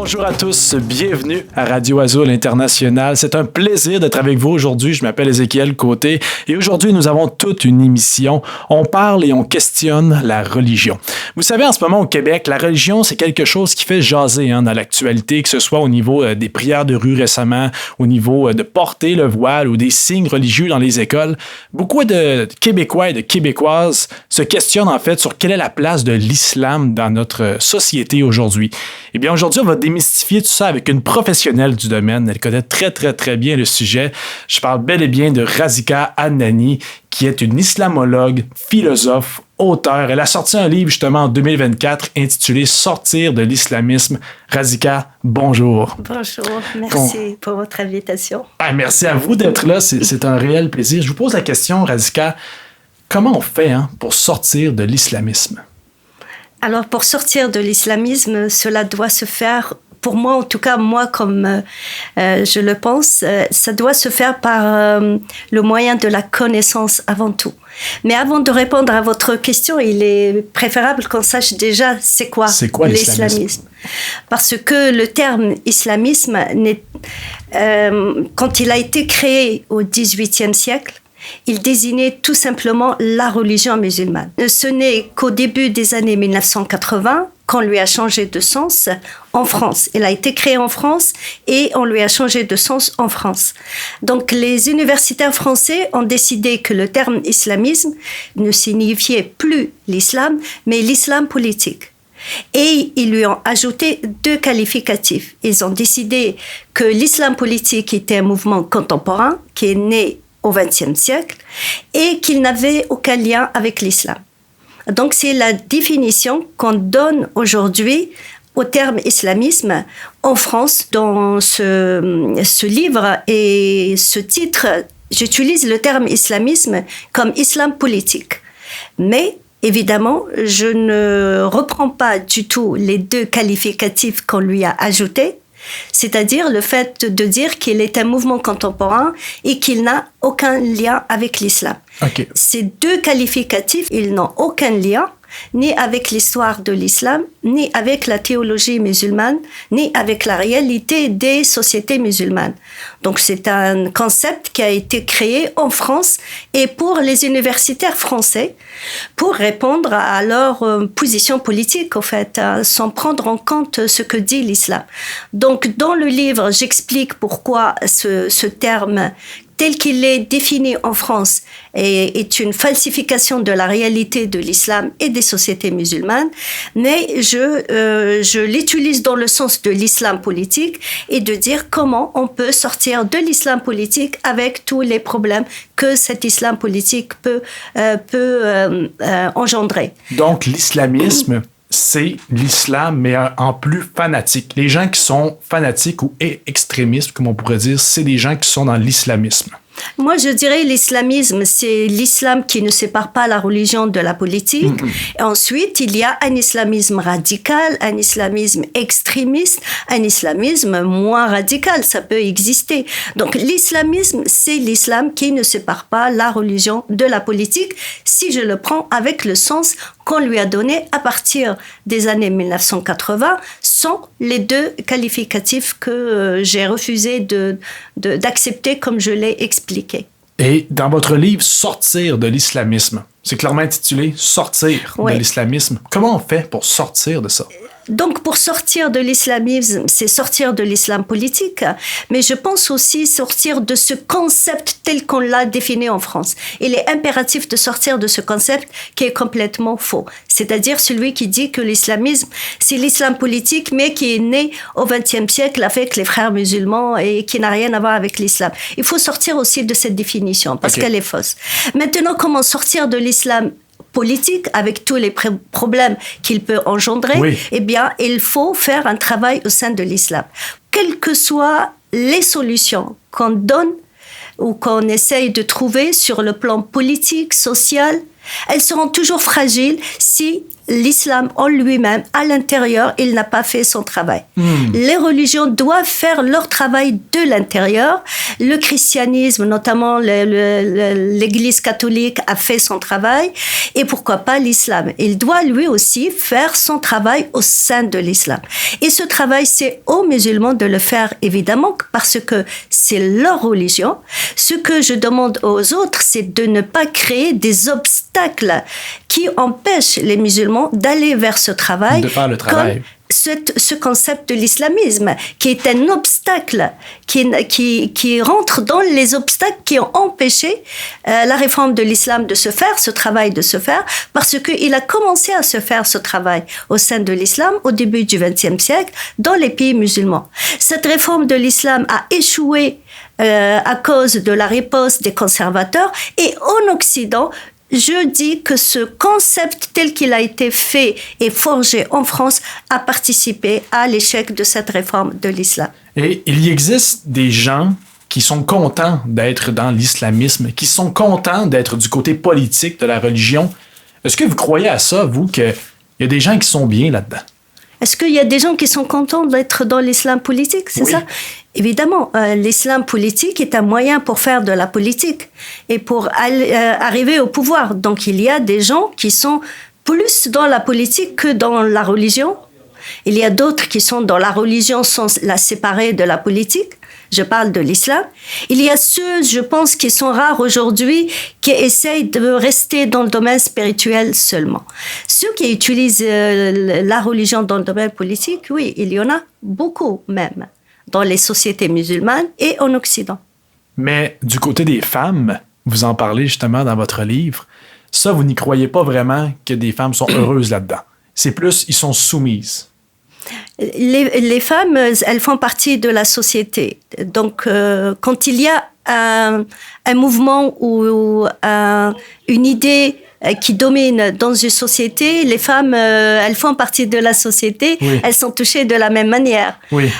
Bonjour à tous, bienvenue à Radio Azul International. C'est un plaisir d'être avec vous aujourd'hui. Je m'appelle Ézéchiel Côté et aujourd'hui, nous avons toute une émission. On parle et on questionne la religion. Vous savez, en ce moment au Québec, la religion, c'est quelque chose qui fait jaser dans l'actualité, que ce soit au niveau des prières de rue récemment, au niveau de porter le voile ou des signes religieux dans les écoles. Beaucoup de Québécois et de Québécoises se questionnent en fait sur quelle est la place de l'islam dans notre société aujourd'hui. Eh bien, aujourd'hui, on va démystifier tout ça avec une professionnelle du domaine. Elle connaît très bien le sujet. Je parle bel et bien de Razika Adnani, qui est une islamologue, philosophe, auteure. Elle a sorti un livre justement en 2024 intitulé « Sortir de l'islamisme ». Razika, bonjour. Bonjour, merci pour votre invitation. Merci à vous d'être là, c'est un réel plaisir. Je vous pose la question, Razika, comment on fait pour sortir de l'islamisme? Alors, pour sortir de l'islamisme, cela doit se faire, pour moi, en tout cas, moi, comme je le pense, ça doit se faire par le moyen de la connaissance avant tout. Mais avant de répondre à votre question, il est préférable qu'on sache déjà c'est quoi l'islamisme. Parce que le terme islamisme, quand il a été créé au XVIIIe siècle, il désignait tout simplement la religion musulmane. Ce n'est qu'au début des années 1980 qu'on lui a changé de sens en France. Il a été créé en France et on lui a changé de sens en France. Donc les universitaires français ont décidé que le terme islamisme ne signifiait plus l'islam, mais l'islam politique. Et ils lui ont ajouté 2 qualificatifs. Ils ont décidé que l'islam politique était un mouvement contemporain qui est né au XXe siècle et qu'il n'avait aucun lien avec l'islam. Donc c'est la définition qu'on donne aujourd'hui au terme islamisme en France. Dans ce livre et ce titre, j'utilise le terme islamisme comme islam politique. Mais évidemment, je ne reprends pas du tout les 2 qualificatifs qu'on lui a ajoutés, c'est-à-dire le fait de dire qu'il est un mouvement contemporain et qu'il n'a aucun lien avec l'islam. Okay. Ces 2 qualificatifs, ils n'ont aucun lien ni avec l'histoire de l'islam, ni avec la théologie musulmane, ni avec la réalité des sociétés musulmanes. Donc c'est un concept qui a été créé en France et pour les universitaires français pour répondre à leur position politique, en fait, sans prendre en compte ce que dit l'islam. Donc dans le livre, j'explique pourquoi ce terme tel qu'il est défini en France est une falsification de la réalité de l'islam et des sociétés musulmanes, mais je l'utilise dans le sens de l'islam politique et de dire comment on peut sortir de l'islam politique avec tous les problèmes que cet islam politique peut engendrer. Donc l'islamisme, c'est l'islam, mais en plus fanatique. Les gens qui sont fanatiques ou extrémistes, comme on pourrait dire, c'est des gens qui sont dans l'islamisme. Moi, je dirais l'islamisme, c'est l'islam qui ne sépare pas la religion de la politique. Et ensuite, il y a un islamisme radical, un islamisme extrémiste, un islamisme moins radical. Ça peut exister. Donc, l'islamisme, c'est l'islam qui ne sépare pas la religion de la politique, si je le prends avec le sens qu'on lui a donné à partir des années 1980, sans les 2 qualificatifs que j'ai refusé d'accepter comme je l'ai expliqué. Et dans votre livre « Sortir de l'islamisme », c'est clairement intitulé « Sortir de l'islamisme ». Comment on fait pour sortir de ça? Donc, pour sortir de l'islamisme, c'est sortir de l'islam politique, mais je pense aussi sortir de ce concept tel qu'on l'a défini en France. Il est impératif de sortir de ce concept qui est complètement faux. C'est-à-dire celui qui dit que l'islamisme, c'est l'islam politique, mais qui est né au XXe siècle avec les frères musulmans et qui n'a rien à voir avec l'islam. Il faut sortir aussi de cette définition parce qu'elle est fausse. Maintenant, comment sortir de l'islam politique, avec tous les problèmes qu'il peut engendrer, eh bien, il faut faire un travail au sein de l'islam. Quelles que soient les solutions qu'on donne, ou qu'on essaye de trouver sur le plan politique, social, elles seront toujours fragiles si l'islam en lui-même, à l'intérieur, il n'a pas fait son travail. Les religions doivent faire leur travail de l'intérieur. Le christianisme, notamment l'Église catholique, a fait son travail. Et pourquoi pas l'islam? Il doit lui aussi faire son travail au sein de l'islam. Et ce travail, c'est aux musulmans de le faire, évidemment, parce que c'est leur religion. Ce que je demande aux autres, c'est de ne pas créer des obstacles qui empêchent les musulmans d'aller vers ce travail, de faire le travail. Comme ce concept de l'islamisme, qui est un obstacle, qui rentre dans les obstacles qui ont empêché la réforme de l'islam de se faire, ce travail de se faire, parce qu'il a commencé à se faire ce travail au sein de l'islam au début du XXe siècle dans les pays musulmans. Cette réforme de l'islam a échoué à cause de la riposte des conservateurs, et en Occident, je dis que ce concept tel qu'il a été fait et forgé en France a participé à l'échec de cette réforme de l'islam. Et il existe des gens qui sont contents d'être dans l'islamisme, qui sont contents d'être du côté politique de la religion. Est-ce que vous croyez à ça, vous, qu'il y a des gens qui sont bien là-dedans? Est-ce qu'il y a des gens qui sont contents d'être dans l'islam politique, c'est ça? Évidemment, l'islam politique est un moyen pour faire de la politique et pour arriver au pouvoir. Donc, il y a des gens qui sont plus dans la politique que dans la religion. Il y a d'autres qui sont dans la religion sans la séparer de la politique. Je parle de l'islam. Il y a ceux, je pense, qui sont rares aujourd'hui, qui essayent de rester dans le domaine spirituel seulement. Ceux qui utilisent la religion dans le domaine politique, oui, il y en a beaucoup même, dans les sociétés musulmanes et en Occident. Mais du côté des femmes, vous en parlez justement dans votre livre, ça, vous n'y croyez pas vraiment que des femmes sont heureuses là-dedans. C'est plus, ils sont soumises. Les femmes, elles font partie de la société. Donc, quand il y a un mouvement ou une idée qui domine dans une société, les femmes, elles font partie de la société, oui. Elles sont touchées de la même manière. Oui.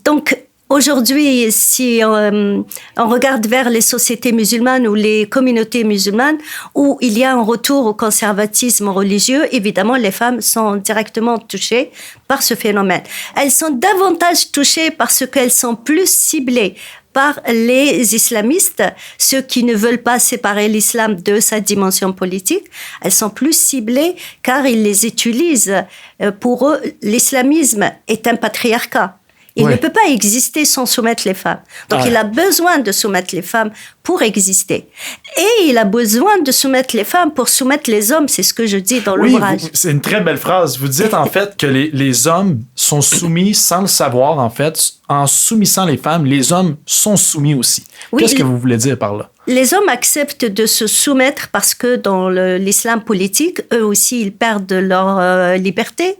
Donc, aujourd'hui, si on regarde vers les sociétés musulmanes ou les communautés musulmanes où il y a un retour au conservatisme religieux, évidemment, les femmes sont directement touchées par ce phénomène. Elles sont davantage touchées parce qu'elles sont plus ciblées par les islamistes, ceux qui ne veulent pas séparer l'islam de sa dimension politique. Elles sont plus ciblées car ils les utilisent. Pour eux, l'islamisme est un patriarcat. Il ne peut pas exister sans soumettre les femmes. Donc, il a besoin de soumettre les femmes pour exister. Et il a besoin de soumettre les femmes pour soumettre les hommes. C'est ce que je dis dans l'ouvrage. C'est une très belle phrase. Vous dites en fait que les hommes sont soumis sans le savoir. En fait, en soumettant les femmes, les hommes sont soumis aussi. Oui, qu'est-ce que vous voulez dire par là? Les hommes acceptent de se soumettre parce que dans l'islam politique, eux aussi, ils perdent leur liberté.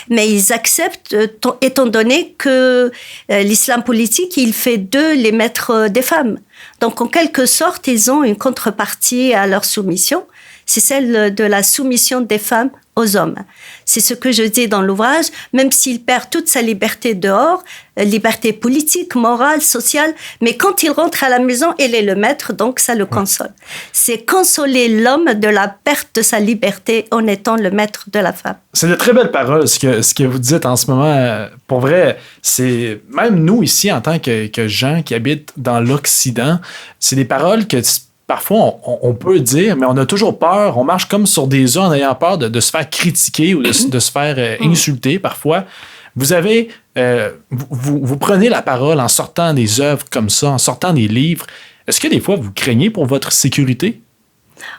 Mais ils acceptent, étant donné que l'islam politique, il fait d'eux les maîtres des femmes. Donc, en quelque sorte, ils ont une contrepartie à leur soumission. C'est celle de la soumission des femmes aux hommes. C'est ce que je dis dans l'ouvrage, même s'il perd toute sa liberté dehors, liberté politique, morale, sociale, mais quand il rentre à la maison, il est le maître, donc ça le console. C'est consoler l'homme de la perte de sa liberté en étant le maître de la femme. C'est de très belles paroles, ce que vous dites en ce moment. Pour vrai, c'est même nous ici, en tant que gens qui habitent dans l'Occident, c'est des paroles que parfois, on peut dire, mais on a toujours peur. On marche comme sur des œufs en ayant peur de se faire critiquer ou de se faire insulter parfois. Vous avez, vous prenez la parole en sortant des œuvres comme ça, en sortant des livres. Est-ce que des fois, vous craignez pour votre sécurité?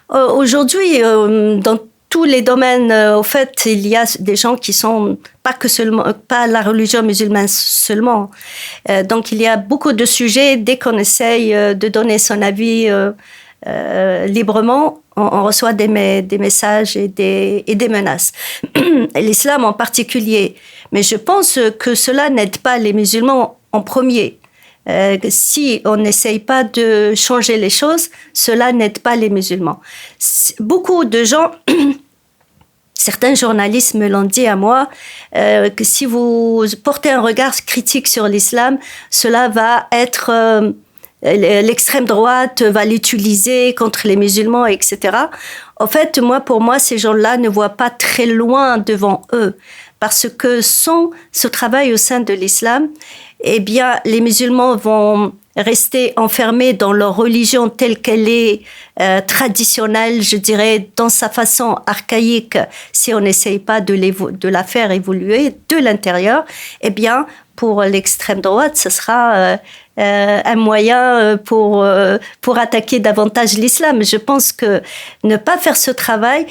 Aujourd'hui, dans tous les domaines, au fait, il y a des gens qui sont pas la religion musulmane seulement. Donc, il y a beaucoup de sujets. Dès qu'on essaye de donner son avis librement, on reçoit des messages et des menaces. L'islam en particulier. Mais je pense que cela n'aide pas les musulmans en premier. Si on n'essaye pas de changer les choses, cela n'aide pas les musulmans. Beaucoup de gens, certains journalistes me l'ont dit à moi, que si vous portez un regard critique sur l'islam, cela va être l'extrême droite va l'utiliser contre les musulmans, etc. En fait, pour moi, ces gens-là ne voient pas très loin devant eux. Parce que sans ce travail au sein de l'islam, eh bien, les musulmans vont rester enfermés dans leur religion telle qu'elle est traditionnelle, je dirais, dans sa façon archaïque, si on n'essaye pas de la faire évoluer de l'intérieur. Eh bien, pour l'extrême droite, ce sera un moyen pour attaquer davantage l'islam. Je pense que ne pas faire ce travail,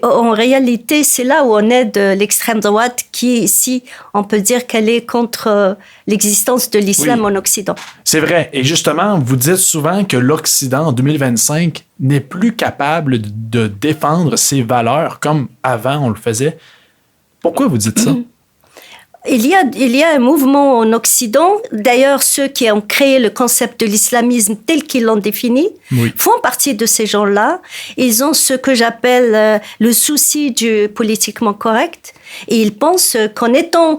en réalité, c'est là où on est de l'extrême droite qui, ici, on peut dire qu'elle est contre l'existence de l'islam en Occident. C'est vrai. Et justement, vous dites souvent que l'Occident, en 2025, n'est plus capable de défendre ses valeurs comme avant on le faisait. Pourquoi vous dites ça? Il y a un mouvement en Occident, d'ailleurs ceux qui ont créé le concept de l'islamisme tel qu'ils l'ont défini font partie de ces gens-là. Ils ont ce que j'appelle le souci du politiquement correct et ils pensent qu'en étant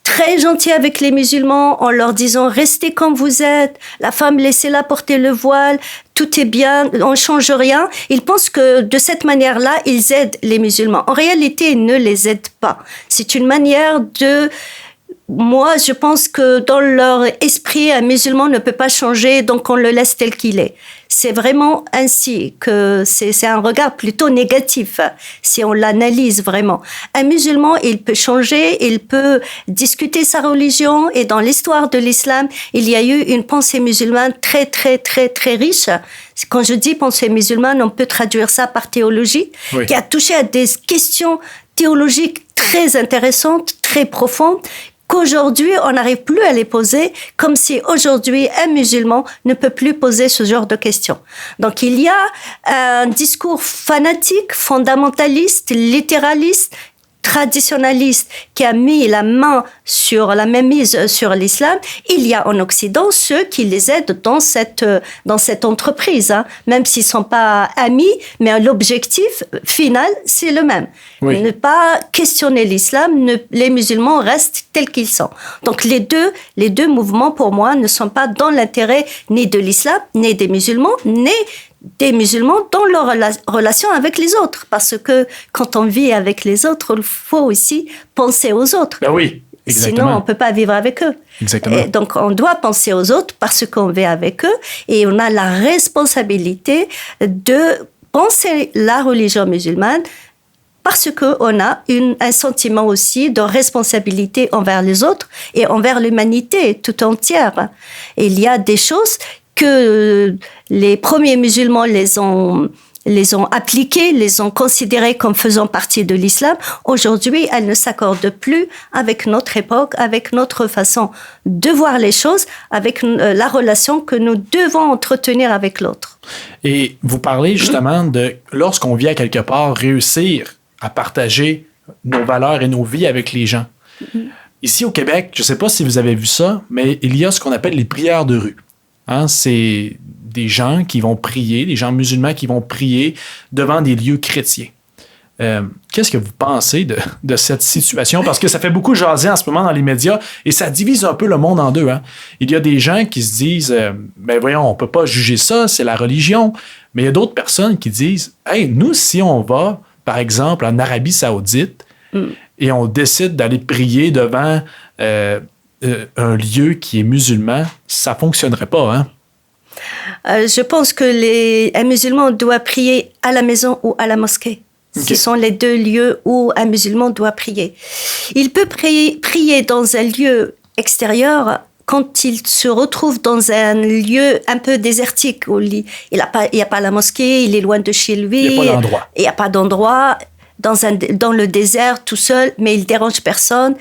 très gentil avec les musulmans, en leur disant « restez comme vous êtes, la femme laissez-la porter le voile, tout est bien, on ne change rien ». Ils pensent que de cette manière-là, ils aident les musulmans. En réalité, ils ne les aident pas. C'est une manière de... Moi, je pense que dans leur esprit, un musulman ne peut pas changer, donc on le laisse tel qu'il est. C'est vraiment ainsi que c'est un regard plutôt négatif, si on l'analyse vraiment. Un musulman, il peut changer, il peut discuter sa religion, et dans l'histoire de l'islam, il y a eu une pensée musulmane très, très, très, très riche. Quand je dis pensée musulmane, on peut traduire ça par théologie, qui a touché à des questions théologiques très intéressantes, très profondes, qu'aujourd'hui, on n'arrive plus à les poser, comme si aujourd'hui, un musulman ne peut plus poser ce genre de questions. Donc, il y a un discours fanatique, fondamentaliste, littéraliste, traditionnaliste qui a mis la main sur la mainmise sur l'islam. Il y a en Occident ceux qui les aident dans cette entreprise, hein, même s'ils sont pas amis, mais l'objectif final c'est le même. Ne pas questionner l'islam, les musulmans restent tels qu'ils sont. Donc les deux mouvements pour moi ne sont pas dans l'intérêt ni de l'islam, ni des musulmans, ni des musulmans dans leur relation avec les autres. Parce que quand on vit avec les autres, il faut aussi penser aux autres. Ben oui, exactement. Sinon, on ne peut pas vivre avec eux. Exactement. Et donc, on doit penser aux autres parce qu'on vit avec eux et on a la responsabilité de penser la religion musulmane parce qu'on a un sentiment aussi de responsabilité envers les autres et envers l'humanité tout entière. Et il y a des choses que les premiers musulmans les ont appliquées, les ont considérées comme faisant partie de l'islam. Aujourd'hui, elles ne s'accordent plus avec notre époque, avec notre façon de voir les choses, avec la relation que nous devons entretenir avec l'autre. Et vous parlez justement de, lorsqu'on vit à quelque part, réussir à partager nos valeurs et nos vies avec les gens. Ici au Québec, je ne sais pas si vous avez vu ça, mais il y a ce qu'on appelle les prières de rue. Hein, c'est des gens qui vont prier, des gens musulmans qui vont prier devant des lieux chrétiens. Qu'est-ce que vous pensez de cette situation? Parce que ça fait beaucoup jaser en ce moment dans les médias et ça divise un peu le monde en deux. Hein. Il y a des gens qui se disent ben voyons, on ne peut pas juger ça, c'est la religion. Mais il y a d'autres personnes qui disent hey, nous, si on va, par exemple, en Arabie Saoudite et on décide d'aller prier devant un lieu qui est musulman, ça ne fonctionnerait pas, hein? Je pense que un musulman doit prier à la maison ou à la mosquée. Okay. Ce sont les deux lieux où un musulman doit prier. Il peut prier dans un lieu extérieur quand il se retrouve dans un lieu un peu désertique. Où il n'y a pas la mosquée, il est loin de chez lui. Il n'y a pas d'endroit. Il n'y a pas d'endroit, dans le désert tout seul, mais il ne dérange personne.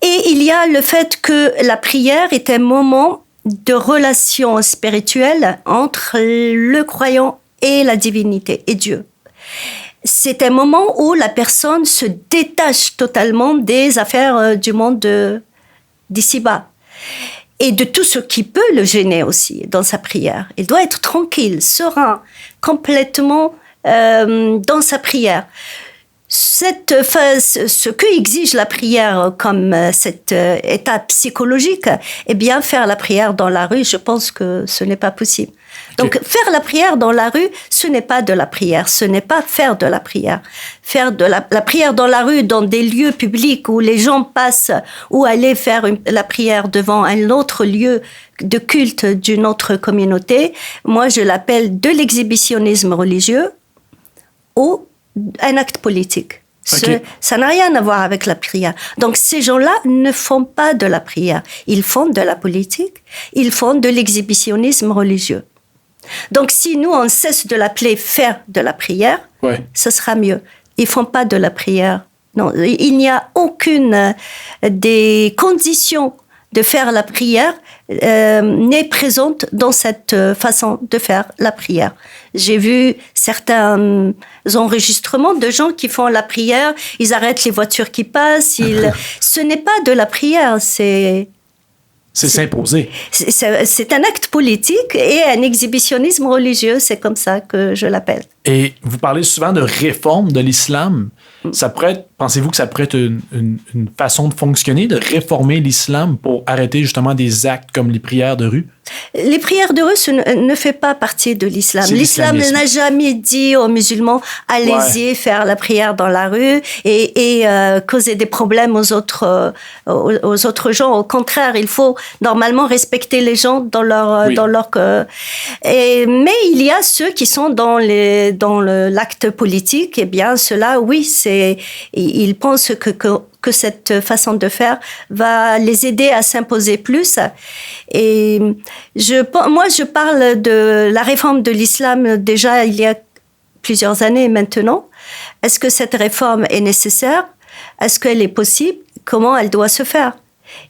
Et il y a le fait que la prière est un moment de relation spirituelle entre le croyant et la divinité, et Dieu. C'est un moment où la personne se détache totalement des affaires du monde d'ici-bas. Et de tout ce qui peut le gêner aussi dans sa prière. Il doit être tranquille, serein, complètement dans sa prière. Ce que exige la prière comme cet état psychologique, eh bien, faire la prière dans la rue, je pense que ce n'est pas possible. Donc, faire la prière dans la rue, ce n'est pas de la prière, ce n'est pas faire de la prière. Faire de la prière dans la rue, dans des lieux publics où les gens passent, ou aller faire la prière devant un autre lieu de culte d'une autre communauté, moi, je l'appelle de l'exhibitionnisme religieux ou un acte politique. Ça n'a rien à voir avec la prière. Donc, ces gens-là ne font pas de la prière. Ils font de la politique, ils font de l'exhibitionnisme religieux. Donc, si nous, on cesse de l'appeler faire de la prière, ce sera mieux. Ils ne font pas de la prière. Non, il n'y a aucune des conditions de faire la prière n'est présente dans cette façon de faire la prière. J'ai vu certains enregistrements de gens qui font la prière, ils arrêtent les voitures qui passent. Ce n'est pas de la prière, c'est s'imposer. C'est un acte politique et un exhibitionnisme religieux, c'est comme ça que je l'appelle. Et vous parlez souvent de réforme de l'islam. Pensez-vous que ça pourrait être une façon de fonctionner, de réformer l'islam pour arrêter justement des actes comme les prières de rue? Les prières de rue ne fait pas partie de l'islam. L'islam n'a jamais dit aux musulmans « allez-y faire la prière dans la rue et causer des problèmes aux autres gens ». Au contraire, il faut normalement respecter les gens dans leur... mais il y a ceux qui sont dans l'acte politique. Eh bien, ceux-là, oui, ils pensent que cette façon de faire va les aider à s'imposer plus. Et moi, je parle de la réforme de l'islam déjà il y a plusieurs années maintenant. Est-ce que cette réforme est nécessaire? Est-ce qu'elle est possible? Comment elle doit se faire?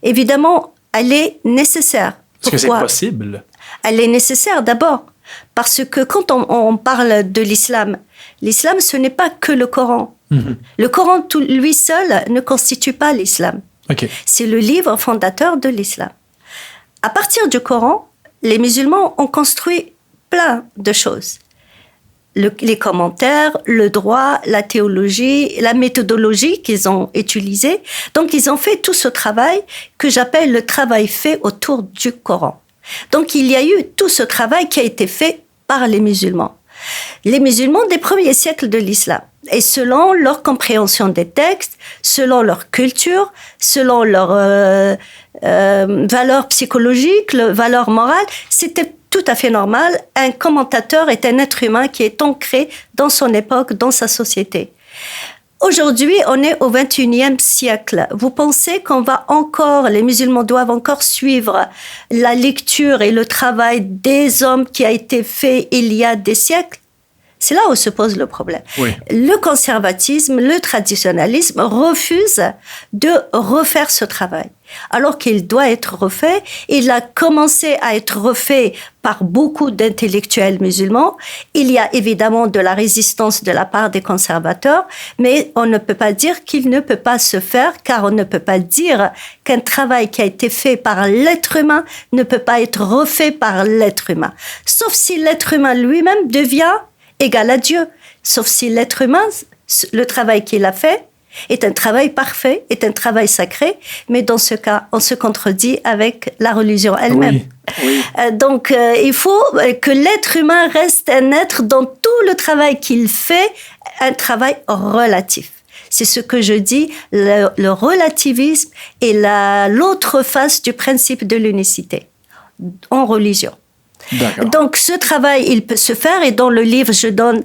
Évidemment, elle est nécessaire. Est-ce que c'est possible? Elle est nécessaire d'abord parce que quand on parle de l'islam, ce n'est pas que le Coran. Mm-hmm. Le Coran, lui seul, ne constitue pas l'islam. Okay. C'est le livre fondateur de l'islam. À partir du Coran, les musulmans ont construit plein de choses. Les commentaires, le droit, la théologie, la méthodologie qu'ils ont utilisée. Donc, ils ont fait tout ce travail que j'appelle le travail fait autour du Coran. Donc, il y a eu tout ce travail qui a été fait par les musulmans. Les musulmans des premiers siècles de l'islam. Et selon leur compréhension des textes, selon leur culture, selon leur valeur psychologique, valeur morale, c'était tout à fait normal. Un commentateur est un être humain qui est ancré dans son époque, dans sa société. Aujourd'hui, on est au XXIe siècle. Vous pensez les musulmans doivent encore suivre la lecture et le travail des hommes qui a été fait il y a des siècles? C'est là où se pose le problème. Oui. Le conservatisme, le traditionnalisme refusent de refaire ce travail. Alors qu'il doit être refait, il a commencé à être refait par beaucoup d'intellectuels musulmans. Il y a évidemment de la résistance de la part des conservateurs, mais on ne peut pas dire qu'il ne peut pas se faire, car on ne peut pas dire qu'un travail qui a été fait par l'être humain ne peut pas être refait par l'être humain. Sauf si l'être humain lui-même devient égal à Dieu. Sauf si l'être humain, le travail qu'il a fait, est un travail parfait, est un travail sacré, mais dans ce cas, on se contredit avec la religion elle-même. Oui. Donc, il faut que l'être humain reste un être dans tout le travail qu'il fait, un travail relatif. C'est ce que je dis, le relativisme est l'autre face du principe de l'unicité en religion. D'accord. Donc, ce travail, il peut se faire, et dans le livre, je donne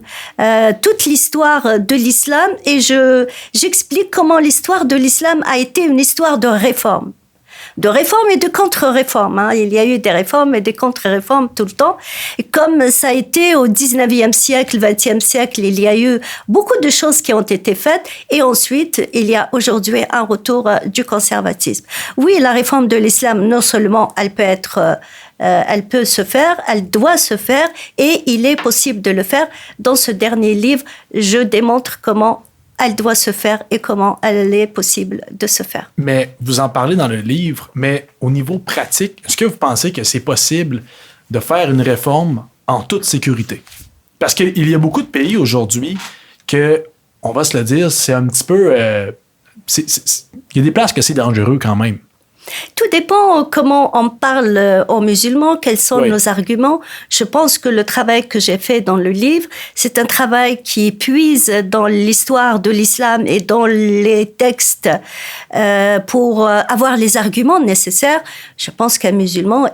toute l'histoire de l'islam et j'explique comment l'histoire de l'islam a été une histoire de réforme. De réforme et de contre-réforme. Hein. Il y a eu des réformes et des contre-réformes tout le temps. Et comme ça a été au 19e siècle, 20e siècle, il y a eu beaucoup de choses qui ont été faites. Et ensuite, il y a aujourd'hui un retour du conservatisme. Oui, la réforme de l'islam, non seulement elle peut se faire, elle doit se faire, et il est possible de le faire. Dans ce dernier livre, je démontre comment elle doit se faire et comment elle est possible de se faire. Mais vous en parlez dans le livre, mais au niveau pratique, est-ce que vous pensez que c'est possible de faire une réforme en toute sécurité? Parce qu'il y a beaucoup de pays aujourd'hui que on va se le dire, c'est un petit peu... il y a des places que c'est dangereux quand même. Tout dépend comment on parle aux musulmans, quels sont nos arguments. Je pense que le travail que j'ai fait dans le livre, c'est un travail qui puise dans l'histoire de l'islam et dans les textes pour avoir les arguments nécessaires. Je pense qu'un musulman,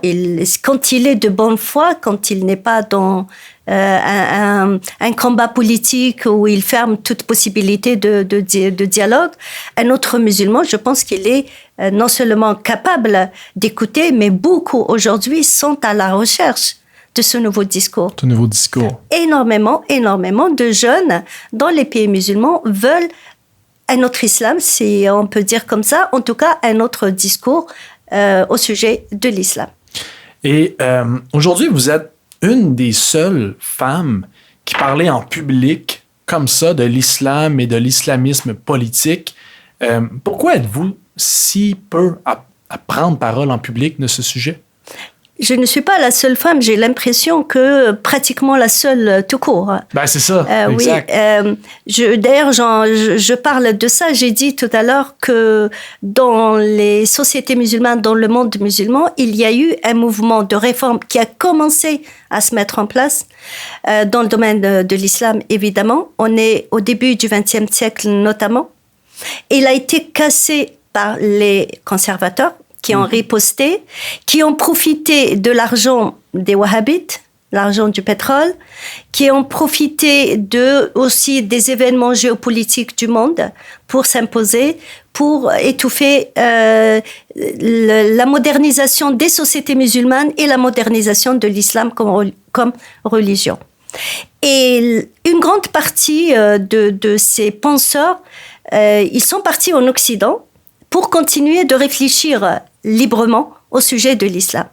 quand il est de bonne foi, quand il n'est pas dans un combat politique où il ferme toute possibilité de dialogue, un autre musulman, je pense qu'il est non seulement capable d'écouter, mais beaucoup aujourd'hui sont à la recherche de ce nouveau discours. Ce nouveau discours. Énormément de jeunes dans les pays musulmans veulent un autre islam, si on peut dire comme ça, en tout cas un autre discours au sujet de l'islam. Et aujourd'hui, vous êtes une des seules femmes qui parlait en public comme ça de l'islam et de l'islamisme politique. Pourquoi êtes-vous si peu à prendre parole en public de ce sujet? Je ne suis pas la seule femme, j'ai l'impression que pratiquement la seule tout court. Ben, c'est ça, exact. Oui, d'ailleurs, je parle de ça. J'ai dit tout à l'heure que dans les sociétés musulmanes, dans le monde musulman, il y a eu un mouvement de réforme qui a commencé à se mettre en place dans le domaine de l'islam, évidemment. On est au début du XXe siècle notamment. Il a été cassé par les conservateurs qui ont riposté, qui ont profité de l'argent des wahhabites, l'argent du pétrole, qui ont profité aussi des événements géopolitiques du monde pour s'imposer, pour étouffer la modernisation des sociétés musulmanes et la modernisation de l'islam comme religion. Et une grande partie de ces penseurs, ils sont partis en Occident pour continuer de réfléchir librement au sujet de l'islam.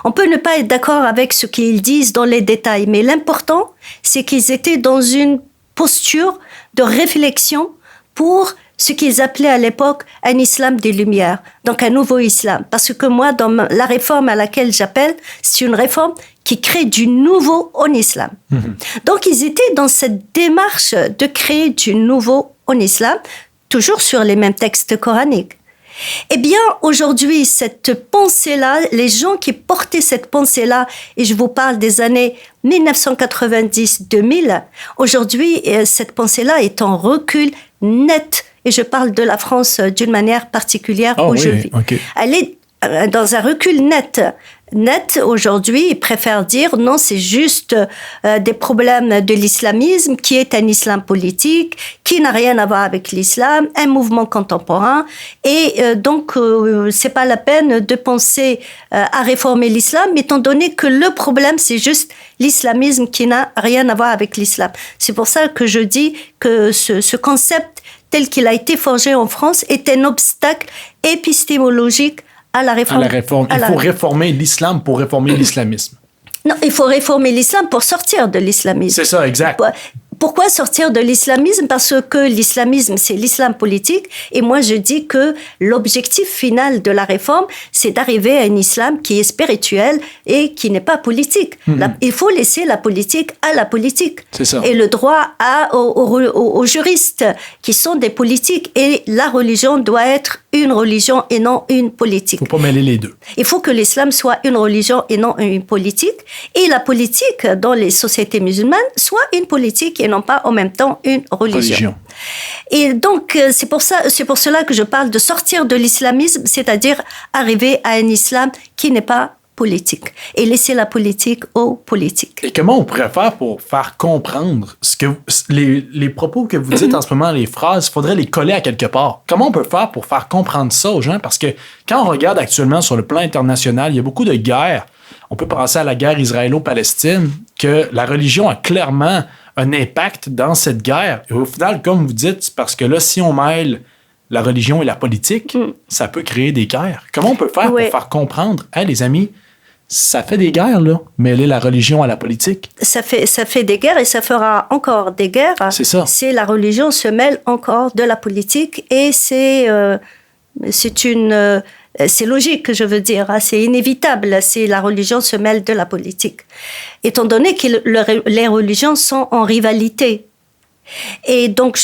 On peut ne pas être d'accord avec ce qu'ils disent dans les détails, mais l'important, c'est qu'ils étaient dans une posture de réflexion pour ce qu'ils appelaient à l'époque un islam des Lumières, donc un nouveau islam. Parce que moi, dans la réforme à laquelle j'appelle, c'est une réforme qui crée du nouveau en islam. Donc, ils étaient dans cette démarche de créer du nouveau en islam, toujours sur les mêmes textes coraniques. Eh bien, aujourd'hui, cette pensée-là, les gens qui portaient cette pensée-là, et je vous parle des années 1990-2000, aujourd'hui, cette pensée-là est en recul net. Et je parle de la France d'une manière particulière où je vis. Okay. Elle est dans un recul net. Aujourd'hui, ils préfèrent dire non, c'est juste des problèmes de l'islamisme, qui est un islam politique, qui n'a rien à voir avec l'islam, un mouvement contemporain, et donc c'est pas la peine de penser à réformer l'islam, étant donné que le problème c'est juste l'islamisme qui n'a rien à voir avec l'islam. C'est pour ça que je dis que ce concept tel qu'il a été forgé en France est un obstacle épistémologique à la réforme. Il faut réformer l'islam pour réformer l'islamisme. Non, il faut réformer l'islam pour sortir de l'islamisme. C'est ça, exact. Pourquoi sortir de l'islamisme? Parce que l'islamisme, c'est l'islam politique. Et moi, je dis que l'objectif final de la réforme, c'est d'arriver à un islam qui est spirituel et qui n'est pas politique. Il faut laisser la politique à la politique. C'est ça. Et le droit aux juristes qui sont des politiques. Et la religion doit être une religion et non une politique. Il ne faut pas mêler les deux. Il faut que l'islam soit une religion et non une politique. Et la politique dans les sociétés musulmanes soit une politique et non pas en même temps une religion. Et donc, c'est pour cela que je parle de sortir de l'islamisme, c'est-à-dire arriver à un islam qui n'est pas politique et laisser la politique aux politiques. Et comment on pourrait faire pour faire comprendre les propos que vous dites en ce moment, les phrases, il faudrait les coller à quelque part. Comment on peut faire pour faire comprendre ça aux gens? Parce que quand on regarde actuellement sur le plan international, il y a beaucoup de guerres. On peut penser à la guerre israélo-palestine, que la religion a clairement un impact dans cette guerre. Et au final, comme vous dites, c'est parce que là, si on mêle la religion et la politique, ça peut créer des guerres. Comment on peut faire pour faire comprendre, hey, les amis, ça fait des guerres, là, mêler la religion à la politique? Ça fait des guerres et ça fera encore des guerres. C'est ça. Si la religion se mêle encore de la politique et c'est logique, je veux dire, c'est inévitable si la religion se mêle de la politique. Étant donné que les religions sont en rivalité. Et donc,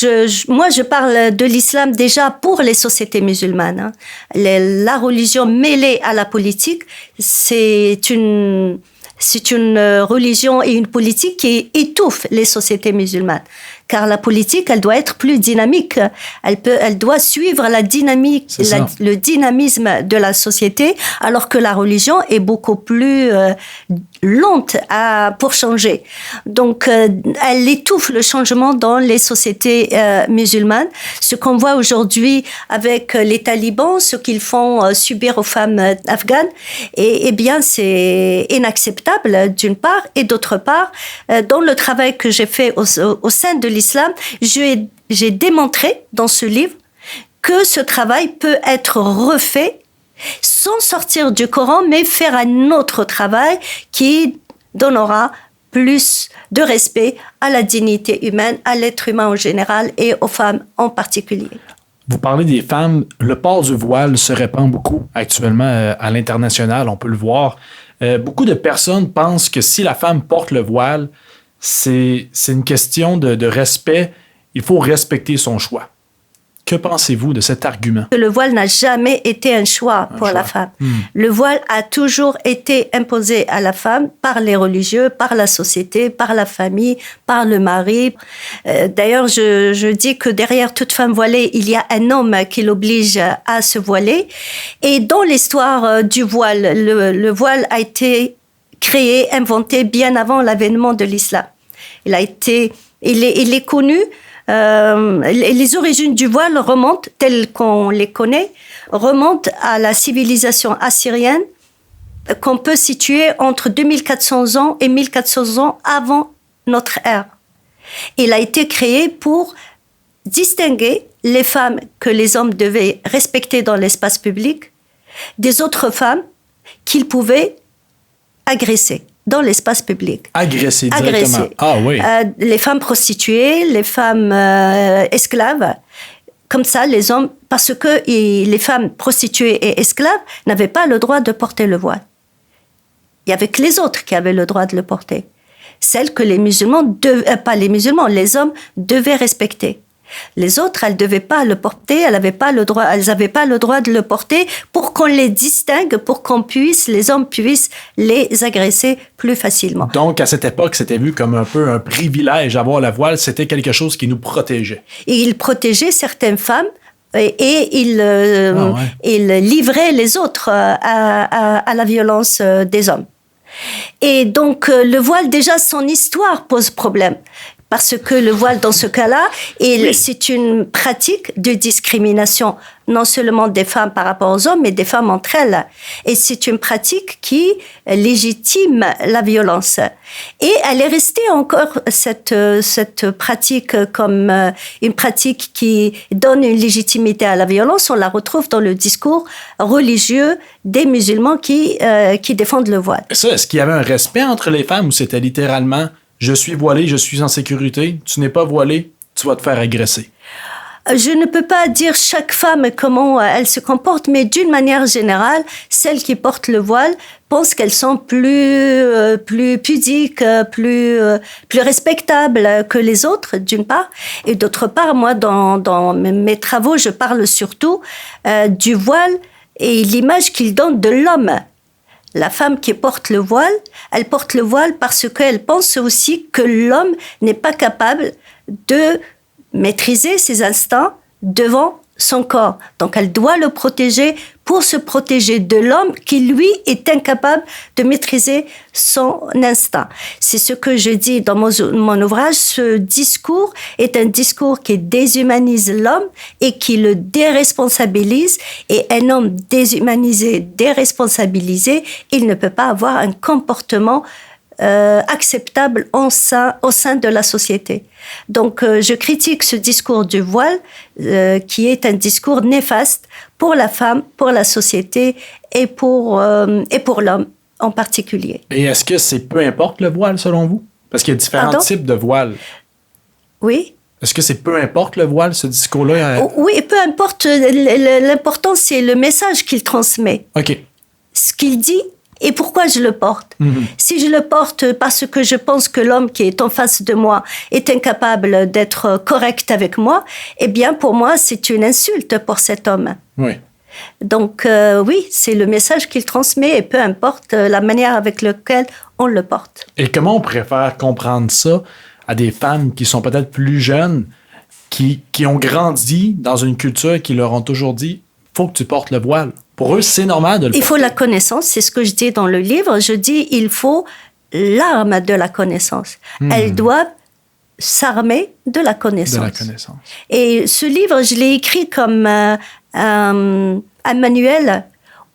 moi, je parle de l'islam déjà pour les sociétés musulmanes. Hein. La religion mêlée à la politique, c'est une religion et une politique qui étouffe les sociétés musulmanes. Car la politique, elle doit être plus dynamique. Elle doit suivre la dynamique, le dynamisme de la société, alors que la religion est beaucoup plus lente pour changer. Donc, elle étouffe le changement dans les sociétés musulmanes. Ce qu'on voit aujourd'hui avec les talibans, ce qu'ils font subir aux femmes afghanes, eh bien, c'est inacceptable d'une part, et d'autre part, dans le travail que j'ai fait au sein de l'islam, j'ai démontré dans ce livre que ce travail peut être refait sans sortir du Coran, mais faire un autre travail qui donnera plus de respect à la dignité humaine, à l'être humain en général et aux femmes en particulier. Vous parlez des femmes, le port du voile se répand beaucoup actuellement à l'international, on peut le voir. Beaucoup de personnes pensent que si la femme porte le voile, c'est une question de respect. Il faut respecter son choix. Que pensez-vous de cet argument? Le voile n'a jamais été un choix pour la femme. Le voile a toujours été imposé à la femme par les religieux, par la société, par la famille, par le mari. D'ailleurs, je dis que derrière toute femme voilée, il y a un homme qui l'oblige à se voiler. Et dans l'histoire du voile, le voile a été créé, inventé bien avant l'avènement de l'islam. Il est connu. Les origines du voile remontent, telles qu'on les connaît, remontent à la civilisation assyrienne qu'on peut situer entre 2400 ans et 1400 ans avant notre ère. Il a été créé pour distinguer les femmes que les hommes devaient respecter dans l'espace public des autres femmes qu'ils pouvaient agresser dans l'espace public. Agresser directement. Ah oui. Les femmes prostituées, les femmes esclaves, comme ça, les hommes, parce que les femmes prostituées et esclaves n'avaient pas le droit de porter le voile. Il n'y avait que les autres qui avaient le droit de le porter. Celles que les musulmans, les hommes devaient respecter. Les autres, elles ne devaient pas le porter, elles n'avaient pas le droit de le porter pour qu'on les distingue, pour les hommes puissent les agresser plus facilement. Donc, à cette époque, c'était vu comme un peu un privilège avoir la voile, c'était quelque chose qui nous protégeait. Et il protégeait certaines femmes et il livrait les autres à la violence des hommes. Et donc, le voile, déjà, son histoire pose problème. Parce que le voile, dans ce cas-là, c'est une pratique de discrimination, non seulement des femmes par rapport aux hommes, mais des femmes entre elles. Et c'est une pratique qui légitime la violence. Et elle est restée encore, cette pratique, comme une pratique qui donne une légitimité à la violence. On la retrouve dans le discours religieux des musulmans qui défendent le voile. Ça, est-ce qu'il y avait un respect entre les femmes ou c'était littéralement... Je suis voilée, je suis en sécurité. Tu n'es pas voilée, tu vas te faire agresser. Je ne peux pas dire chaque femme comment elle se comporte, mais d'une manière générale, celles qui portent le voile pensent qu'elles sont plus pudiques, plus respectables que les autres, d'une part. Et d'autre part, moi, dans mes travaux, je parle surtout du voile et l'image qu'il donne de l'homme. La femme qui porte le voile, elle porte le voile parce qu'elle pense aussi que l'homme n'est pas capable de maîtriser ses instincts devant son corps. Donc, elle doit le protéger pour se protéger de l'homme qui, lui, est incapable de maîtriser son instinct. C'est ce que je dis dans mon ouvrage. Ce discours est un discours qui déshumanise l'homme et qui le déresponsabilise. Et un homme déshumanisé, déresponsabilisé, il ne peut pas avoir un comportement acceptable au sein de la société. Donc, je critique ce discours du voile qui est un discours néfaste pour la femme, pour la société et pour l'homme en particulier. Et est-ce que c'est peu importe le voile selon vous? Parce qu'il y a différents types de voiles. Oui. Est-ce que c'est peu importe le voile, ce discours-là? Oui, peu importe. L'important, c'est le message qu'il transmet. OK. Ce qu'il dit et pourquoi je le porte. Si je le porte parce que je pense que l'homme qui est en face de moi est incapable d'être correct avec moi, eh bien, pour moi, c'est une insulte pour cet homme. Oui. Donc, oui, c'est le message qu'il transmet, et peu importe la manière avec laquelle on le porte. Et comment on pourrait faire comprendre ça à des femmes qui sont peut-être plus jeunes, qui ont grandi dans une culture qui leur ont toujours dit « faut que tu portes le voile ». Pour eux, c'est normal de le porter. Il faut la connaissance, c'est ce que je dis dans le livre. Je dis il faut l'arme de la connaissance. Elle doit s'armer de la connaissance. De la connaissance. Et ce livre, je l'ai écrit comme un manuel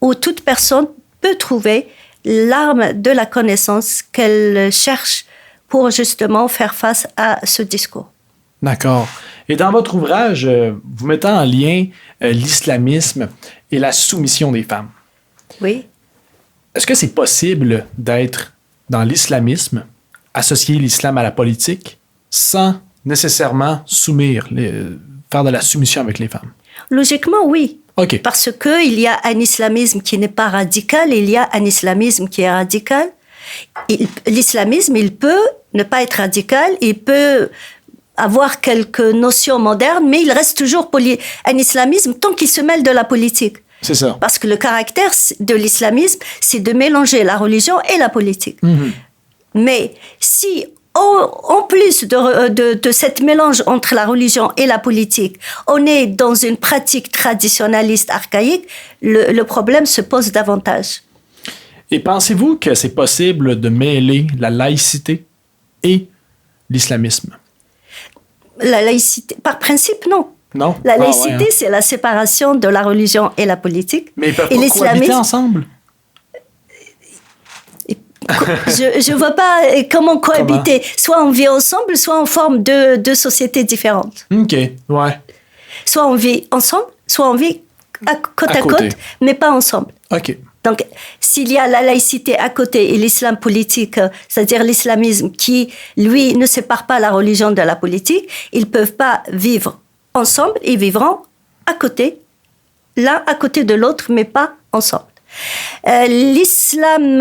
où toute personne peut trouver l'arme de la connaissance qu'elle cherche pour justement faire face à ce discours. D'accord. Et dans votre ouvrage, vous mettez en lien l'islamisme et la soumission des femmes. Oui. Est-ce que c'est possible d'être dans l'islamisme, associer l'islam à la politique, sans nécessairement faire de la soumission avec les femmes? Logiquement, oui. OK. Parce qu'il y a un islamisme qui n'est pas radical, il y a un islamisme qui est radical. L'islamisme, il peut ne pas être radical, il peut avoir quelques notions modernes, mais il reste toujours un islamisme tant qu'il se mêle de la politique. C'est ça. Parce que le caractère de l'islamisme, c'est de mélanger la religion et la politique. Mais si, en plus de cette mélange entre la religion et la politique, on est dans une pratique traditionnaliste archaïque, le problème se pose davantage. Et pensez-vous que c'est possible de mêler la laïcité et l'islamisme? La laïcité, par principe, non. Non? La laïcité, c'est la séparation de la religion et la politique. Mais ils peuvent pas cohabiter ensemble? Je ne vois pas comment cohabiter. Soit on vit ensemble, soit on forme deux sociétés différentes. OK, ouais. Soit on vit ensemble, soit on vit côte à côte, mais pas ensemble. OK. Donc, s'il y a la laïcité à côté et l'islam politique, c'est-à-dire l'islamisme qui, lui, ne sépare pas la religion de la politique, ils ne peuvent pas vivre ensemble, ils vivront à côté, l'un à côté de l'autre, mais pas ensemble. L'islam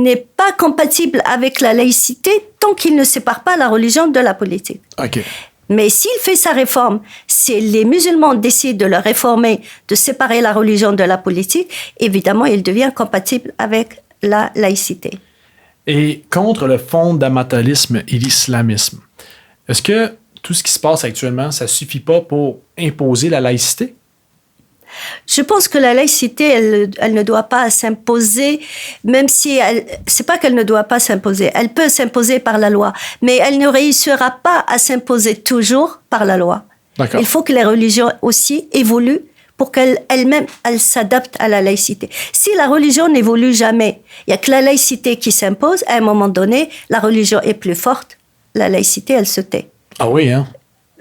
n'est pas compatible avec la laïcité tant qu'il ne sépare pas la religion de la politique. OK. Mais s'il fait sa réforme, si les musulmans décident de le réformer, de séparer la religion de la politique, évidemment, il devient compatible avec la laïcité. Et contre le fondamentalisme et l'islamisme, est-ce que tout ce qui se passe actuellement, ça ne suffit pas pour imposer la laïcité? Je pense que la laïcité, elle ne doit pas s'imposer, même si c'est pas qu'elle ne doit pas s'imposer. Elle peut s'imposer par la loi, mais elle ne réussira pas à s'imposer toujours par la loi. D'accord. Il faut que les religions aussi évoluent pour qu'elles-mêmes s'adaptent à la laïcité. Si la religion n'évolue jamais, il n'y a que la laïcité qui s'impose. À un moment donné, la religion est plus forte, la laïcité, elle se tait. Ah oui, hein?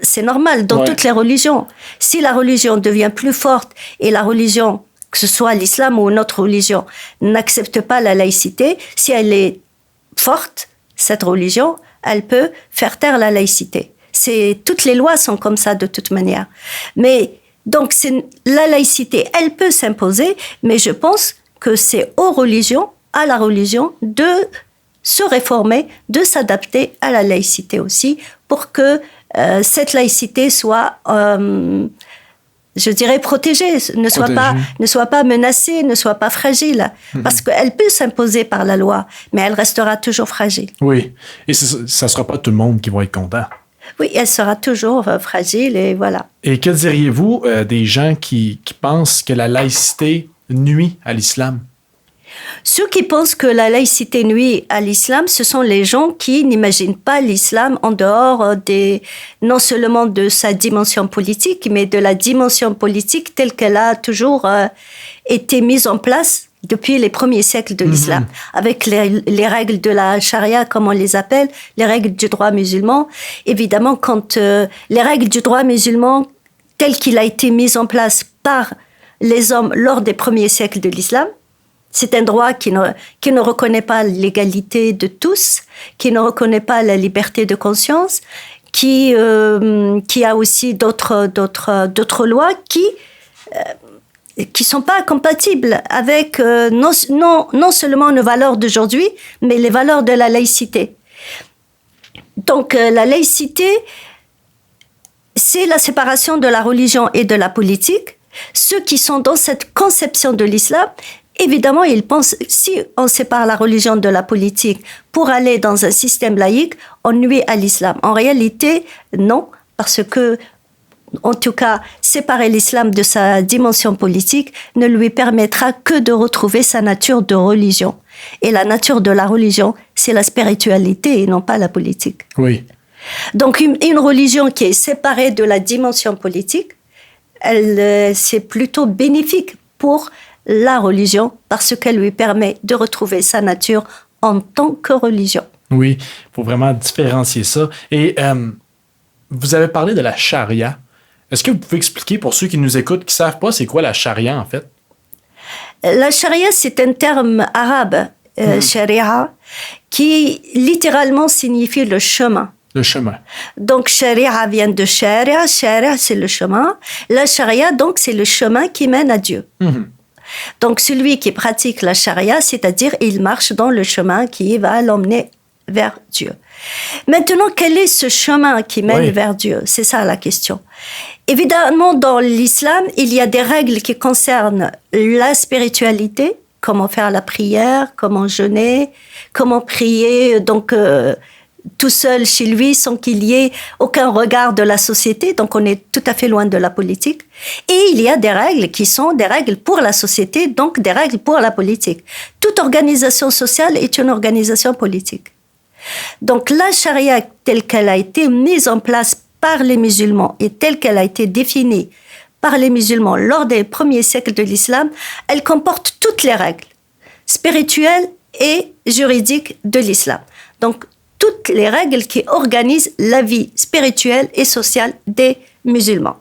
C'est normal dans toutes les religions. Si la religion devient plus forte et la religion, que ce soit l'islam ou une autre religion, n'accepte pas la laïcité, si elle est forte, cette religion, elle peut faire taire la laïcité. Toutes les lois sont comme ça de toute manière. Mais donc la laïcité, elle peut s'imposer, mais je pense que c'est aux religions, à la religion, de se réformer, de s'adapter à la laïcité aussi, pour que cette laïcité soit, je dirais, protégée, ne soit pas menacée, ne soit pas fragile. Parce qu'elle peut s'imposer par la loi, mais elle restera toujours fragile. Oui, et ça ne sera pas tout le monde qui va être content. Oui, elle sera toujours fragile, et voilà. Et que diriez-vous des gens qui pensent que la laïcité nuit à l'islam? Ceux qui pensent que la laïcité nuit à l'islam, ce sont les gens qui n'imaginent pas l'islam en dehors non seulement de sa dimension politique, mais de la dimension politique telle qu'elle a toujours été mise en place depuis les premiers siècles de l'islam, avec les règles de la charia, comme on les appelle, les règles du droit musulman. Évidemment, quand les règles du droit musulman, telles qu'il a été mis en place par les hommes lors des premiers siècles de l'islam, c'est un droit qui ne reconnaît pas l'égalité de tous, qui ne reconnaît pas la liberté de conscience, qui a aussi d'autres lois qui sont pas compatibles avec non seulement nos valeurs d'aujourd'hui, mais les valeurs de la laïcité. Donc, la laïcité, c'est la séparation de la religion et de la politique. Ceux qui sont dans cette conception de l'islam, évidemment, ils pensent, si on sépare la religion de la politique pour aller dans un système laïque, on nuit à l'islam. En réalité, non, parce que, en tout cas, séparer l'islam de sa dimension politique ne lui permettra que de retrouver sa nature de religion. Et la nature de la religion, c'est la spiritualité et non pas la politique. Oui. Donc, une religion qui est séparée de la dimension politique, c'est plutôt bénéfique pour la religion parce qu'elle lui permet de retrouver sa nature en tant que religion. Oui, il faut vraiment différencier ça. Et vous avez parlé de la charia. Est-ce que vous pouvez expliquer pour ceux qui nous écoutent, qui ne savent pas, c'est quoi la charia en fait? La charia, c'est un terme arabe, sharia, qui littéralement signifie le chemin. Le chemin. Donc, sharia vient de sharia. Sharia, c'est le chemin. La charia, donc, c'est le chemin qui mène à Dieu. Mm-hmm. Donc, celui qui pratique la charia, c'est-à-dire, il marche dans le chemin qui va l'emmener vers Dieu. Maintenant, quel est ce chemin qui mène vers Dieu? C'est ça la question. Évidemment, dans l'islam, il y a des règles qui concernent la spiritualité, comment faire la prière, comment jeûner, comment prier, donc tout seul chez lui sans qu'il y ait aucun regard de la société, donc on est tout à fait loin de la politique. Et il y a des règles qui sont des règles pour la société, donc des règles pour la politique. Toute organisation sociale est une organisation politique. Donc la charia telle qu'elle a été mise en place par les musulmans et telle qu'elle a été définie par les musulmans lors des premiers siècles de l'islam, elle comporte toutes les règles spirituelles et juridiques de l'islam. Donc toutes les règles qui organisent la vie spirituelle et sociale des musulmans.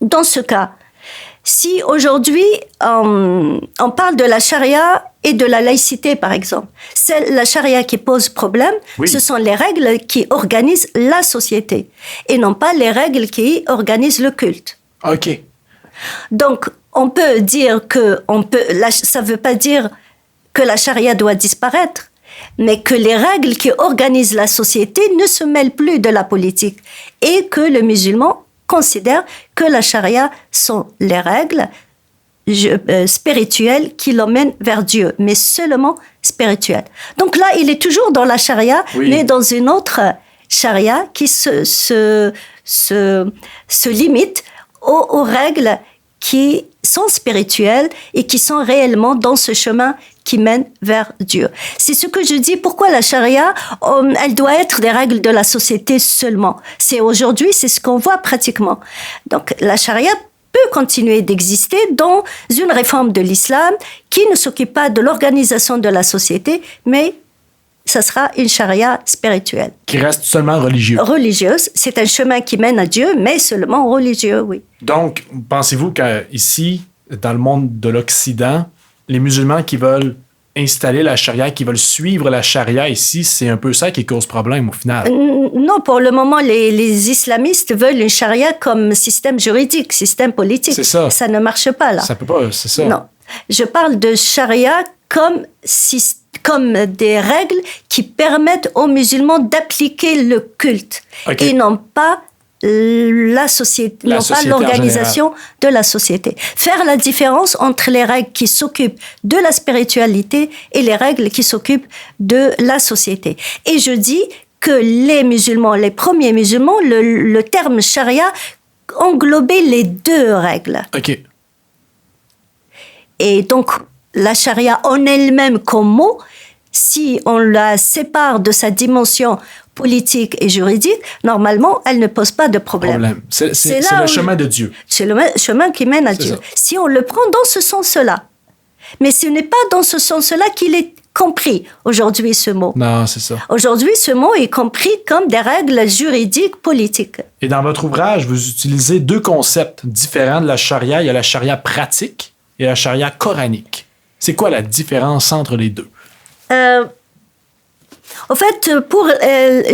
Dans ce cas, si aujourd'hui on parle de la charia et de la laïcité, par exemple, c'est la charia qui pose problème, ce sont les règles qui organisent la société et non pas les règles qui organisent le culte. OK. Donc, on peut dire ça ne veut pas dire que la charia doit disparaître, mais que les règles qui organisent la société ne se mêlent plus de la politique et que le musulman considère que la charia sont les règles spirituelles qui l'emmènent vers Dieu, mais seulement spirituelles. Donc là, il est toujours dans la charia, mais dans une autre charia qui se limite aux règles qui sont spirituelles et qui sont réellement dans ce chemin qui mène vers Dieu. C'est ce que je dis. Pourquoi la charia, elle doit être des règles de la société seulement. C'est aujourd'hui, c'est ce qu'on voit pratiquement. Donc la charia peut continuer d'exister dans une réforme de l'islam qui ne s'occupe pas de l'organisation de la société, mais ça sera une charia spirituelle. Qui reste seulement religieuse. Religieuse. C'est un chemin qui mène à Dieu, mais seulement religieux, oui. Donc, pensez-vous qu'ici, dans le monde de l'Occident, les musulmans qui veulent installer la charia, qui veulent suivre la charia ici, c'est un peu ça qui cause problème au final? Non, pour le moment, les islamistes veulent une charia comme système juridique, système politique. C'est ça. Ça ne marche pas, là. Ça peut pas, c'est ça. Non. Je parle de charia comme des règles qui permettent aux musulmans d'appliquer le culte et non pas la société, non pas l'organisation de la société. Faire la différence entre les règles qui s'occupent de la spiritualité et les règles qui s'occupent de la société. Et je dis que les musulmans, les premiers musulmans, le terme charia englobait les deux règles. OK. Et donc, la charia en elle-même comme mot, si on la sépare de sa dimension politique et juridique, normalement, elle ne pose pas de problème. C'est le chemin de Dieu. C'est le chemin qui mène à Dieu. Ça. Si on le prend dans ce sens-là. Mais ce n'est pas dans ce sens-là qu'il est compris aujourd'hui, ce mot. Non, c'est ça. Aujourd'hui, ce mot est compris comme des règles juridiques politiques. Et dans votre ouvrage, vous utilisez deux concepts différents de la charia. Il y a la charia pratique et la charia coranique. C'est quoi la différence entre les deux? En fait,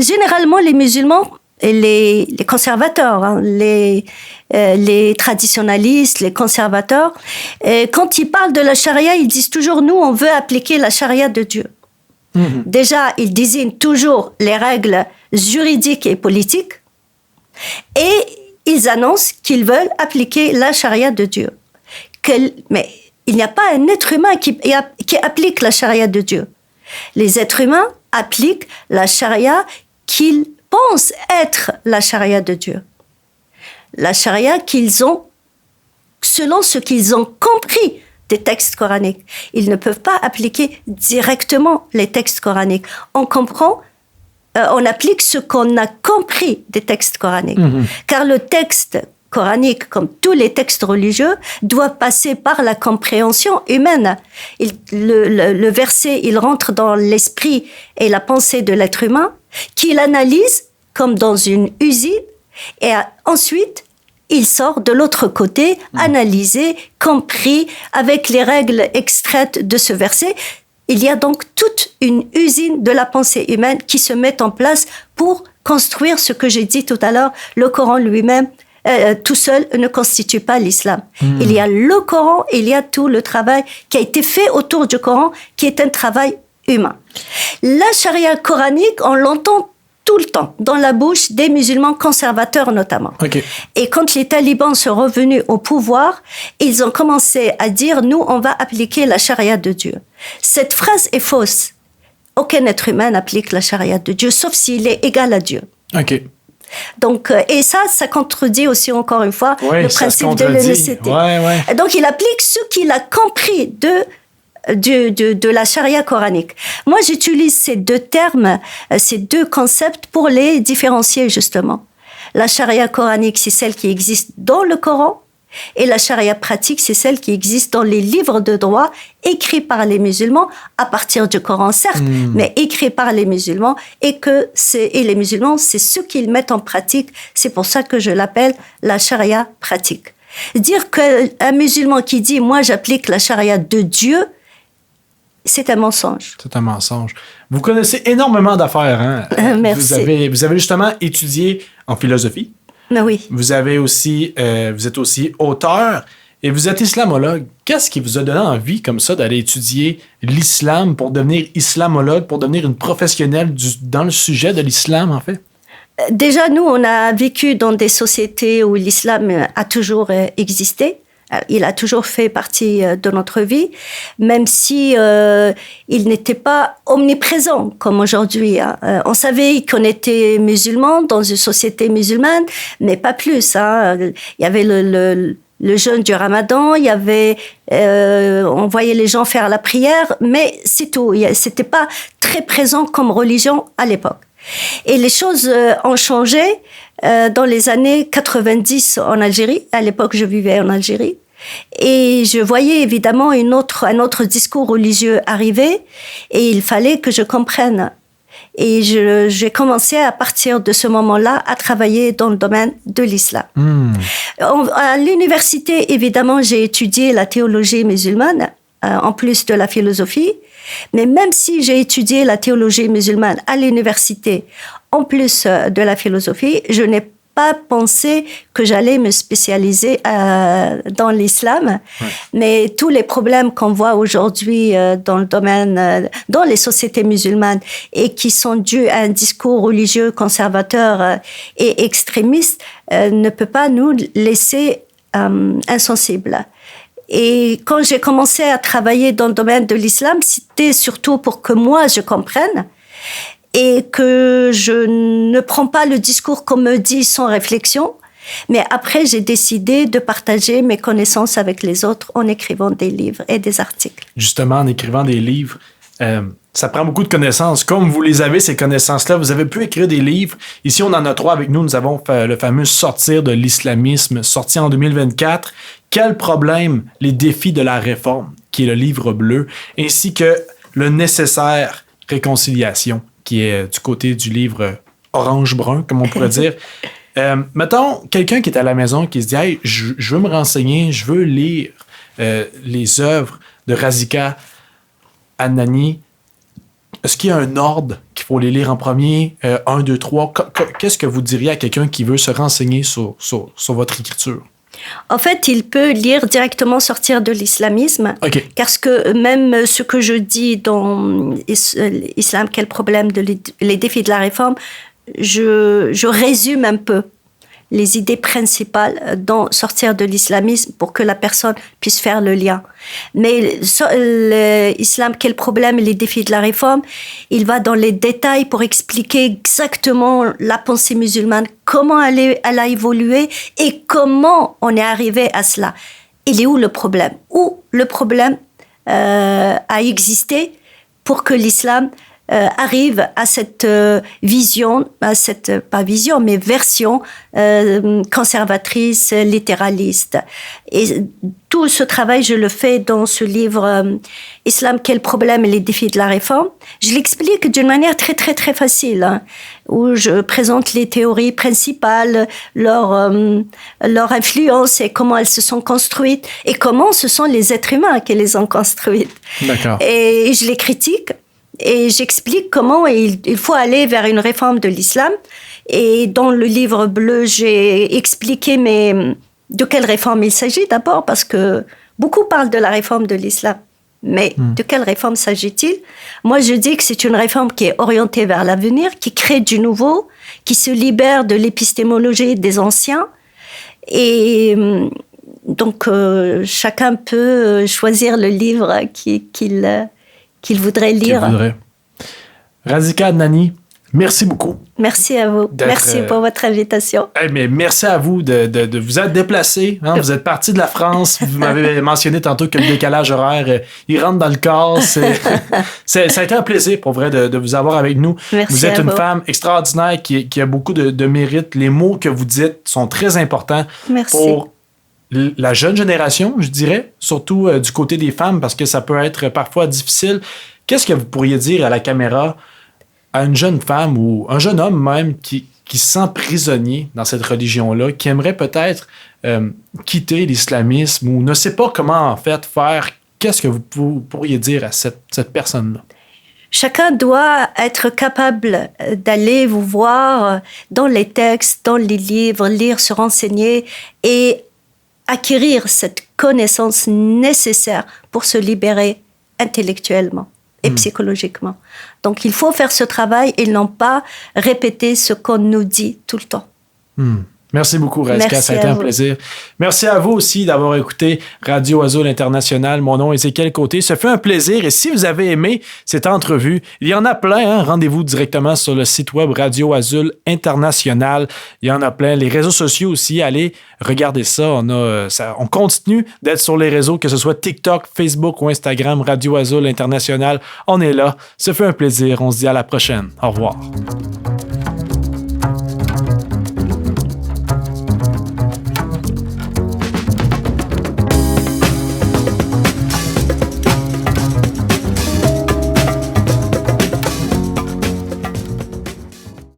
généralement, les musulmans les conservateurs, hein, les traditionalistes, les conservateurs, quand ils parlent de la charia, ils disent toujours « nous, on veut appliquer la charia de Dieu ». Déjà, ils désignent toujours les règles juridiques et politiques et ils annoncent qu'ils veulent appliquer la charia de Dieu. Mais il n'y a pas un être humain qui applique la charia de Dieu. Les êtres humains appliquent la charia qu'ils pensent être la charia de Dieu. La charia qu'ils ont, selon ce qu'ils ont compris des textes coraniques. Ils ne peuvent pas appliquer directement les textes coraniques. On applique ce qu'on a compris des textes coraniques. Car le texte coranique, comme tous les textes religieux, doit passer par la compréhension humaine. Le verset, il rentre dans l'esprit et la pensée de l'être humain, qu'il analyse comme dans une usine, et ensuite, il sort de l'autre côté, analysé, compris, avec les règles extraites de ce verset. Il y a donc toute une usine de la pensée humaine qui se met en place pour construire ce que j'ai dit tout à l'heure. Le Coran lui-même, tout seul, ne constitue pas l'islam. Il y a le Coran, il y a tout le travail qui a été fait autour du Coran, qui est un travail humain. La charia coranique, on l'entend tout le temps, dans la bouche des musulmans conservateurs notamment. Okay. Et quand les talibans sont revenus au pouvoir, ils ont commencé à dire « nous, on va appliquer la charia de Dieu ». Cette phrase est fausse. Aucun être humain n'applique la charia de Dieu, sauf s'il est égal à Dieu. OK. Donc, et ça contredit aussi, encore une fois, le principe de l'unicité. Ouais. Donc, il applique ce qu'il a compris de la charia coranique. Moi, j'utilise ces deux termes, ces deux concepts pour les différencier, justement. La charia coranique, c'est celle qui existe dans le Coran, et la charia pratique, c'est celle qui existe dans les livres de droit écrits par les musulmans, à partir du Coran, certes, mais écrits par les musulmans, et les musulmans, c'est ce qu'ils mettent en pratique. C'est pour ça que je l'appelle la charia pratique. Dire qu'un musulman qui dit « moi, j'applique la charia de Dieu », c'est un mensonge. C'est un mensonge. Vous connaissez énormément d'affaires, hein? Merci. Vous avez justement étudié en philosophie. Mais oui. Vous êtes aussi auteur et vous êtes islamologue. Qu'est-ce qui vous a donné envie comme ça d'aller étudier l'islam pour devenir islamologue, pour devenir une professionnelle dans le sujet de l'islam, en fait? Déjà, nous, on a vécu dans des sociétés où l'islam a toujours existé. Il a toujours fait partie de notre vie, même si il n'était pas omniprésent comme aujourd'hui. Hein. On savait qu'on était musulmans dans une société musulmane, mais pas plus. Hein. Il y avait le jeûne du Ramadan, il y avait, on voyait les gens faire la prière, mais c'est tout. C'était pas très présent comme religion à l'époque. Et les choses ont changé dans les années 90 en Algérie. À l'époque, je vivais en Algérie. Et je voyais évidemment un autre discours religieux arriver et il fallait que je comprenne. Et j'ai commencé à partir de ce moment-là à travailler dans le domaine de l'islam. À l'université, évidemment, j'ai étudié la théologie musulmane, en plus de la philosophie. Mais même si j'ai étudié la théologie musulmane à l'université, en plus de la philosophie, je n'ai pas pensé que j'allais me spécialiser dans l'islam. Ouais. Mais tous les problèmes qu'on voit aujourd'hui dans le domaine, dans les sociétés musulmanes et qui sont dus à un discours religieux conservateur et extrémiste ne peut pas nous laisser insensibles. Et quand j'ai commencé à travailler dans le domaine de l'islam, c'était surtout pour que moi, je comprenne et que je ne prends pas le discours qu'on me dit sans réflexion. Mais après, j'ai décidé de partager mes connaissances avec les autres en écrivant des livres et des articles. Justement, en écrivant des livres, ça prend beaucoup de connaissances. Comme vous les avez, ces connaissances-là, vous avez pu écrire des livres. Ici, on en a 3 avec nous. Nous avons le fameux Sortir de l'islamisme, sorti en 2024. Quel problème, les défis de la réforme, qui est le livre bleu, ainsi que le nécessaire réconciliation, qui est du côté du livre orange-brun, comme on pourrait dire. Mettons, quelqu'un qui est à la maison, qui se dit « Hey, je veux me renseigner, je veux lire les œuvres de Razika Anani ». est-ce qu'il y a un ordre qu'il faut les lire en premier? 1, 2, 3. Qu'est-ce que vous diriez à quelqu'un qui veut se renseigner sur votre écriture? En fait, il peut lire directement Sortir de l'islamisme, OK. parce que même ce que je dis dans Islam, quel problème, les défis de la réforme, je résume un peu les idées principales dans Sortir de l'islamisme pour que la personne puisse faire le lien. Mais l'islam, quel problème, les défis de la réforme, il va dans les détails pour expliquer exactement la pensée musulmane, comment elle a évolué et comment on est arrivé à cela. Il est où le problème? Où le problème a existé pour que l'islam arrive à cette vision, pas vision, mais version conservatrice, littéraliste. Et tout ce travail, je le fais dans ce livre Islam, quel problème et les défis de la réforme. Je l'explique d'une manière très, très, très facile, hein, où je présente les théories principales, leur influence et comment elles se sont construites et comment ce sont les êtres humains qui les ont construites. D'accord. Et je les critique. Et j'explique comment il faut aller vers une réforme de l'islam. Et dans le livre bleu, j'ai expliqué de quelle réforme il s'agit d'abord, parce que beaucoup parlent de la réforme de l'islam. Mais de quelle réforme s'agit-il? Moi, je dis que c'est une réforme qui est orientée vers l'avenir, qui crée du nouveau, qui se libère de l'épistémologie des anciens. Et donc, chacun peut choisir le livre qu'il voudrait lire. Radhika Adnani, merci beaucoup. Merci à vous. Merci pour votre invitation. Mais merci à vous de vous être déplacé. Hein? Vous êtes parti de la France. Vous m'avez mentionné tantôt que le décalage horaire, il rentre dans le corps. Ça a été un plaisir, pour vrai, de vous avoir avec nous. Merci vous êtes une vous. femme extraordinaire qui a beaucoup de mérite. Les mots que vous dites sont très importants pour la jeune génération, je dirais, surtout du côté des femmes, parce que ça peut être parfois difficile. Qu'est-ce que vous pourriez dire à la caméra à une jeune femme ou un jeune homme même qui se sent prisonnier dans cette religion-là, qui aimerait peut-être quitter l'islamisme ou ne sait pas comment en fait faire? Qu'est-ce que vous pourriez dire à cette personne-là? Chacun doit être capable d'aller vous voir dans les textes, dans les livres, lire, se renseigner et acquérir cette connaissance nécessaire pour se libérer intellectuellement et psychologiquement. Donc, il faut faire ce travail et non pas répéter ce qu'on nous dit tout le temps. Merci beaucoup, Radhika. Ça a été un plaisir. Merci à vous aussi d'avoir écouté Radio Azul International. Mon nom est Ézéchiel Côté. Ce fut un plaisir. Et si vous avez aimé cette entrevue, il y en a plein. Hein? Rendez-vous directement sur le site web Radio Azul International. Il y en a plein. Les réseaux sociaux aussi. Allez, regardez ça. On continue d'être sur les réseaux, que ce soit TikTok, Facebook ou Instagram. Radio Azul International. On est là. Ce fut un plaisir. On se dit à la prochaine. Au revoir.